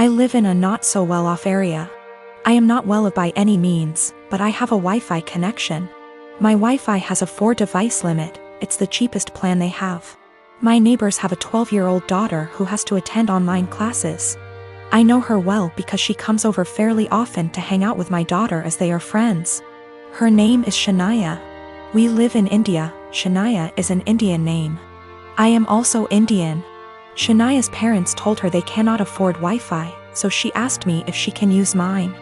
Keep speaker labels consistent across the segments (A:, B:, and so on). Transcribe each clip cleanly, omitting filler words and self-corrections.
A: I live in a not-so-well-off area. I am not well off by any means, but I have a Wi-Fi connection. My Wi-Fi has a 4-device limit. It's the cheapest plan they have. My neighbors have a 12-year-old daughter who has to attend online classes. I know her well because she comes over fairly often to hang out with my daughter as they are friends. Her name is Shania. We live in India. Shania is an Indian name. I am also Indian. Shania's parents told her they cannot afford Wi-Fi, so she asked me if she can use mine.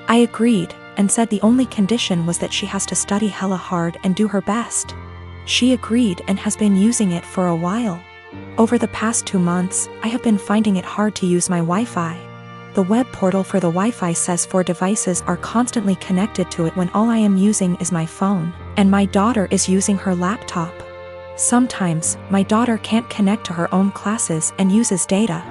A: I agreed, and said the only condition was that she has to study hella hard and do her best. She agreed and has been using it for a while. Over the past 2 months, I have been finding it hard to use my Wi-Fi. The web portal for the Wi-Fi says 4 devices are constantly connected to it when all I am using is my phone, and my daughter is using her laptop. Sometimes, my daughter can't connect to her own classes and uses data.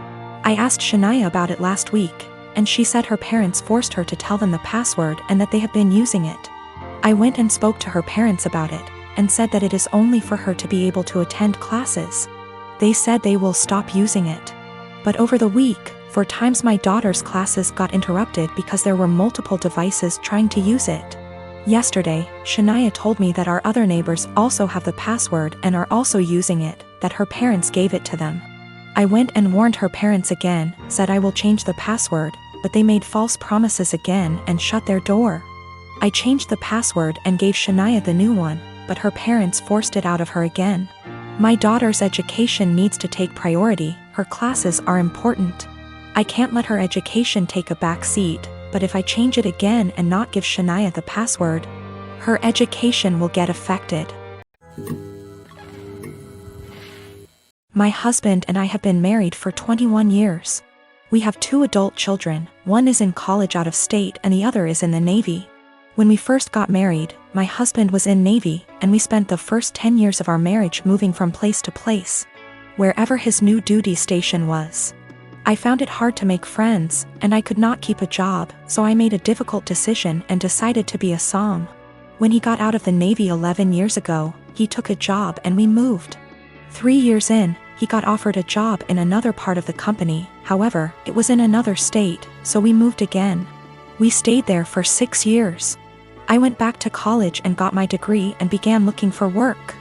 A: I asked Shania about it last week, and she said her parents forced her to tell them the password and that they have been using it. I went and spoke to her parents about it, and said that it is only for her to be able to attend classes. They said they will stop using it. But over the week, 4 times my daughter's classes got interrupted because there were multiple devices trying to use it. Yesterday, Shania told me that our other neighbors also have the password and are also using it, that her parents gave it to them. I went and warned her parents again, said I will change the password, but they made false promises again and shut their door. I changed the password and gave Shania the new one, but her parents forced it out of her again. My daughter's education needs to take priority. Her classes are important. I can't let her education take a back seat, but if I change it again and not give Shania the password, her education will get affected. My husband and I have been married for 21 years. We have 2 adult children. One is in college out of state and the other is in the Navy. When we first got married, my husband was in Navy, and we spent the first 10 years of our marriage moving from place to place, wherever his new duty station was. I found it hard to make friends, and I could not keep a job, so I made a difficult decision and decided to be a Som. When he got out of the Navy 11 years ago, he took a job and we moved. 3 years in, he got offered a job in another part of the company. However, it was in another state, so we moved again. We stayed there for 6 years. I went back to college and got my degree and began looking for work.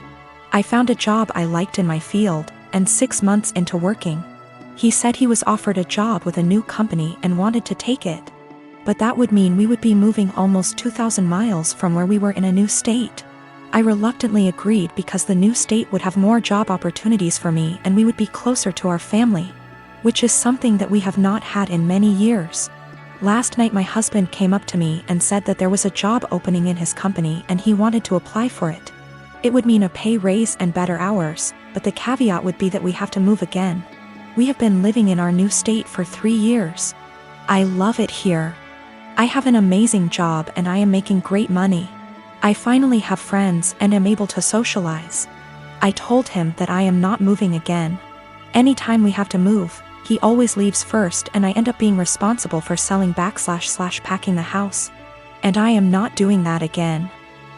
A: I found a job I liked in my field, and 6 months into working, he said he was offered a job with a new company and wanted to take it. But that would mean we would be moving almost 2,000 miles from where we were in a new state. I reluctantly agreed because the new state would have more job opportunities for me and we would be closer to our family, which is something that we have not had in many years. Last night my husband came up to me and said that there was a job opening in his company and he wanted to apply for it. It would mean a pay raise and better hours, but the caveat would be that we have to move again. We have been living in our new state for 3 years. I love it here. I have an amazing job and I am making great money. I finally have friends and am able to socialize. I told him that I am not moving again. Anytime we have to move, he always leaves first and I end up being responsible for selling / packing the house. And I am not doing that again.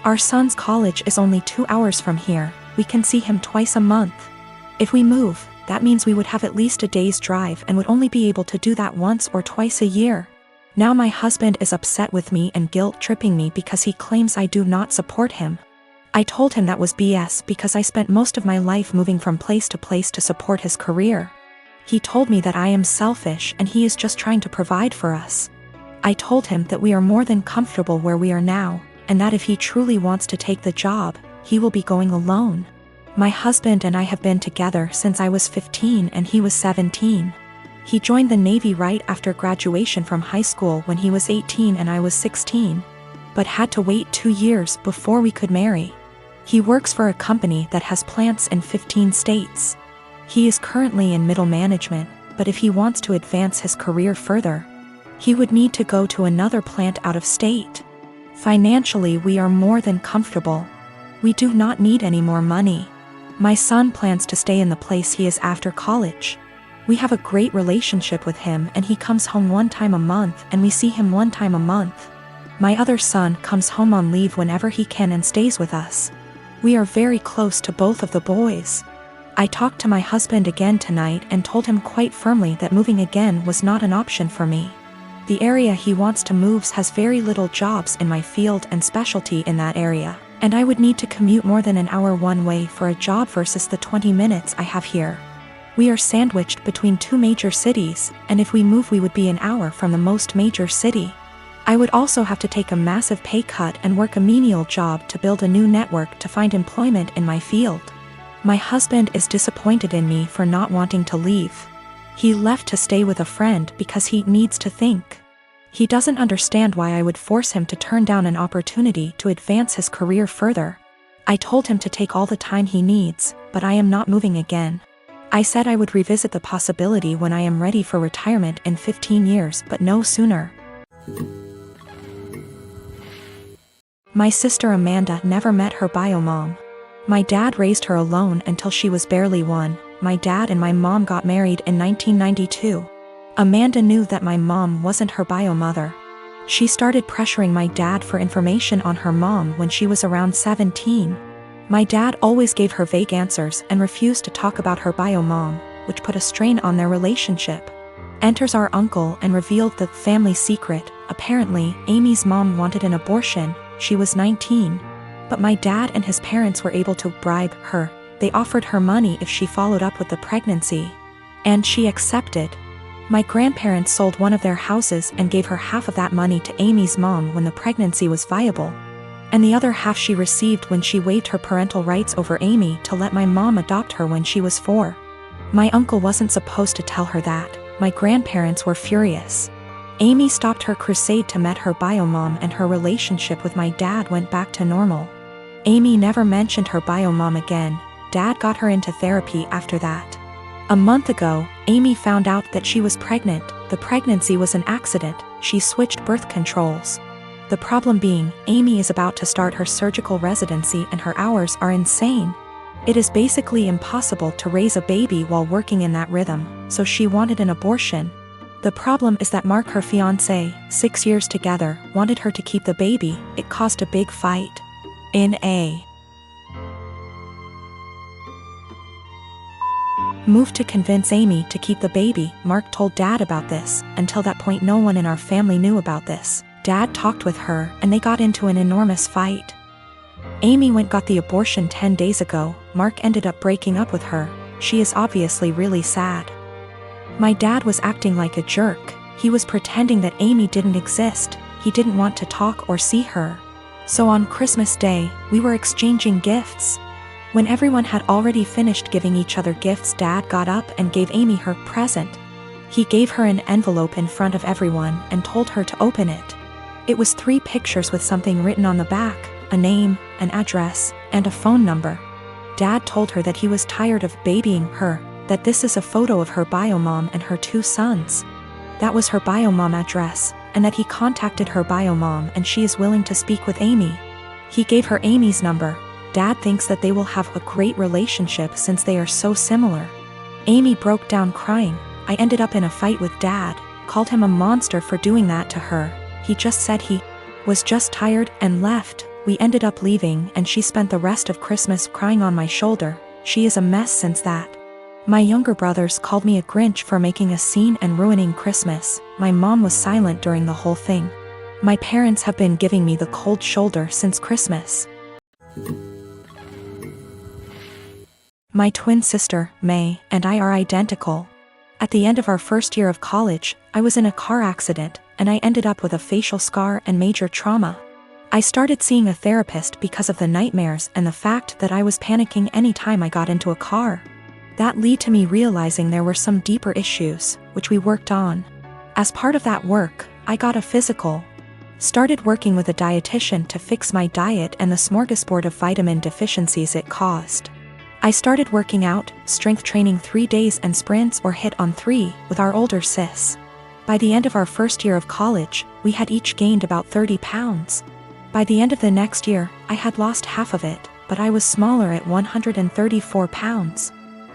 A: Our son's college is only 2 hours from here. We can see him twice a month. If we move, that means we would have at least a day's drive and would only be able to do that once or twice a year. Now my husband is upset with me and guilt-tripping me because he claims I do not support him. I told him that was BS because I spent most of my life moving from place to support his career. He told me that I am selfish and he is just trying to provide for us. I told him that we are more than comfortable where we are now, and that if he truly wants to take the job, he will be going alone. My husband and I have been together since I was 15 and he was 17. He joined the Navy right after graduation from high school when he was 18 and I was 16, but had to wait 2 years before we could marry. He works for a company that has plants in 15 states. He is currently in middle management, but if he wants to advance his career further, he would need to go to another plant out of state. Financially, we are more than comfortable. We do not need any more money. My son plans to stay in the place he is after college. We have a great relationship with him and he comes home 1 time a month and we see him 1 time a month. My other son comes home on leave whenever he can and stays with us. We are very close to both of the boys. I talked to my husband again tonight and told him quite firmly that moving again was not an option for me. The area he wants to move has very little jobs in my field and specialty in that area, and I would need to commute more than an hour one way for a job versus the 20 minutes I have here. We are sandwiched between two major cities, and if we move we would be an hour from the most major city. I would also have to take a massive pay cut and work a menial job to build a new network to find employment in my field. My husband is disappointed in me for not wanting to leave. He left to stay with a friend because he needs to think. He doesn't understand why I would force him to turn down an opportunity to advance his career further. I told him to take all the time he needs, but I am not moving again. I said I would revisit the possibility when I am ready for retirement in 15 years, but no sooner. My sister Amanda never met her bio mom. My dad raised her alone until she was barely 1. My dad and my mom got married in 1992. Amanda knew that my mom wasn't her bio mother. She started pressuring my dad for information on her mom when she was around 17. My dad always gave her vague answers and refused to talk about her bio mom, which put a strain on their relationship. Enters our uncle and revealed the family secret. Apparently, Amy's mom wanted an abortion. She was 19. But my dad and his parents were able to bribe her. They offered her money if she followed up with the pregnancy. And she accepted. My grandparents sold one of their houses and gave her half of that money to Amy's mom when the pregnancy was viable. And the other half she received when she waived her parental rights over Amy to let my mom adopt her when she was 4. My uncle wasn't supposed to tell her that. My grandparents were furious. Amy stopped her crusade to meet her bio mom and her relationship with my dad went back to normal. Amy never mentioned her bio mom again. Dad got her into therapy after that. A month ago, Amy found out that she was pregnant. The pregnancy was an accident. She switched birth controls. The problem being, Amy is about to start her surgical residency and her hours are insane. It is basically impossible to raise a baby while working in that rhythm, so she wanted an abortion. The problem is that Mark, her fiancé, 6 years together, wanted her to keep the baby. It caused a big fight. In a move to convince Amy to keep the baby, Mark told Dad about this. Until that point no one in our family knew about this. Dad talked with her and they got into an enormous fight. Amy got the abortion 10 days ago. Mark ended up breaking up with her. She is obviously really sad. My dad was acting like a jerk. He was pretending that Amy didn't exist. He didn't want to talk or see her. So on Christmas Day, we were exchanging gifts. When everyone had already finished giving each other gifts, Dad got up and gave Amy her present. He gave her an envelope in front of everyone and told her to open it. It was 3 pictures with something written on the back, a name, an address, and a phone number. Dad told her that he was tired of babying her, that this is a photo of her bio mom and her 2 sons. That was her bio mom address, and that he contacted her bio mom and she is willing to speak with Amy. He gave her Amy's number. Dad thinks that they will have a great relationship since they are so similar. Amy broke down crying. I ended up in a fight with Dad, called him a monster for doing that to her. He just said he was just tired and left. We ended up leaving and she spent the rest of Christmas crying on my shoulder. She is a mess since that. My younger brothers called me a Grinch for making a scene and ruining Christmas. My mom was silent during the whole thing. My parents have been giving me the cold shoulder since Christmas. My twin sister, May, and I are identical. At the end of our first year of college, I was in a car accident, and I ended up with a facial scar and major trauma. I started seeing a therapist because of the nightmares and the fact that I was panicking any time I got into a car. That led to me realizing there were some deeper issues, which we worked on. As part of that work, I got a physical. Started working with a dietitian to fix my diet and the smorgasbord of vitamin deficiencies it caused. I started working out, strength training 3 days and sprints or hit on 3 with our older sis. By the end of our first year of college, we had each gained about 30 pounds. By the end of the next year, I had lost half of it, but I was smaller at 134 pounds.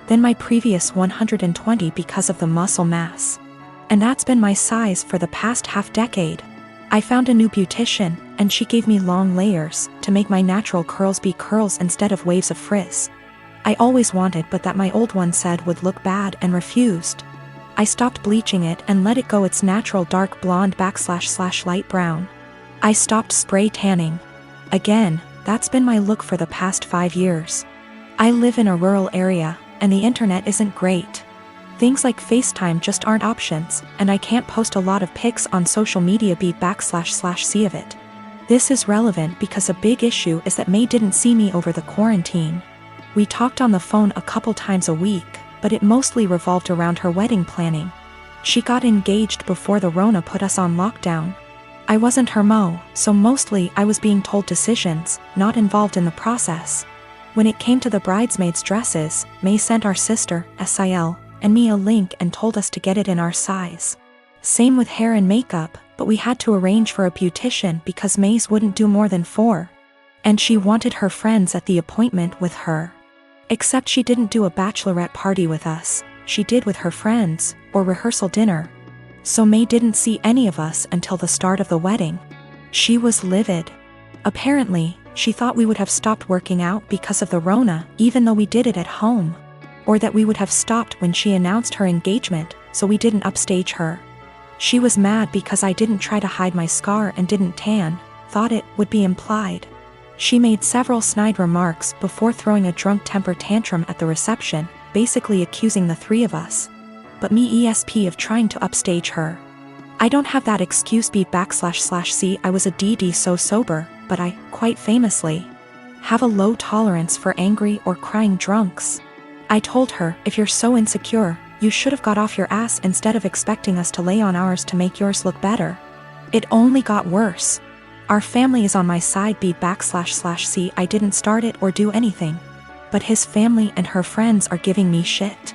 A: Than my previous 120 because of the muscle mass. And that's been my size for the past half-decade. I found a new beautician, and she gave me long layers to make my natural curls be curls instead of waves of frizz. I always wanted but that my old one said would look bad and refused. I stopped bleaching it and let it go its natural dark blonde / light brown. I stopped spray tanning. Again, that's been my look for the past 5 years. I live in a rural area, and the internet isn't great. Things like FaceTime just aren't options, and I can't post a lot of pics on social media / see of it. This is relevant because a big issue is that May didn't see me over the quarantine. We talked on the phone a couple times a week, but it mostly revolved around her wedding planning. She got engaged before the Rona put us on lockdown. I wasn't her mo, so mostly I was being told decisions, not involved in the process. When it came to the bridesmaids' dresses, May sent our sister, Sil, and me a link and told us to get it in our size. Same with hair and makeup, but we had to arrange for a beautician because May's wouldn't do more than 4. And she wanted her friends at the appointment with her. Except she didn't do a bachelorette party with us, she did with her friends, or rehearsal dinner. So May didn't see any of us until the start of the wedding. She was livid. Apparently, she thought we would have stopped working out because of the Rona, even though we did it at home. Or that we would have stopped when she announced her engagement, so we didn't upstage her. She was mad because I didn't try to hide my scar and didn't tan, thought it would be implied. She made several snide remarks before throwing a drunk temper tantrum at the reception, basically accusing the 3 of us. But me ESP of trying to upstage her. I don't have that excuse B / C. I was a DD so sober, but I, quite famously, have a low tolerance for angry or crying drunks. I told her, if you're so insecure, you should have got off your ass instead of expecting us to lay on ours to make yours look better. It only got worse. Our family is on my side B / C. I didn't start it or do anything. But his family and her friends are giving me shit.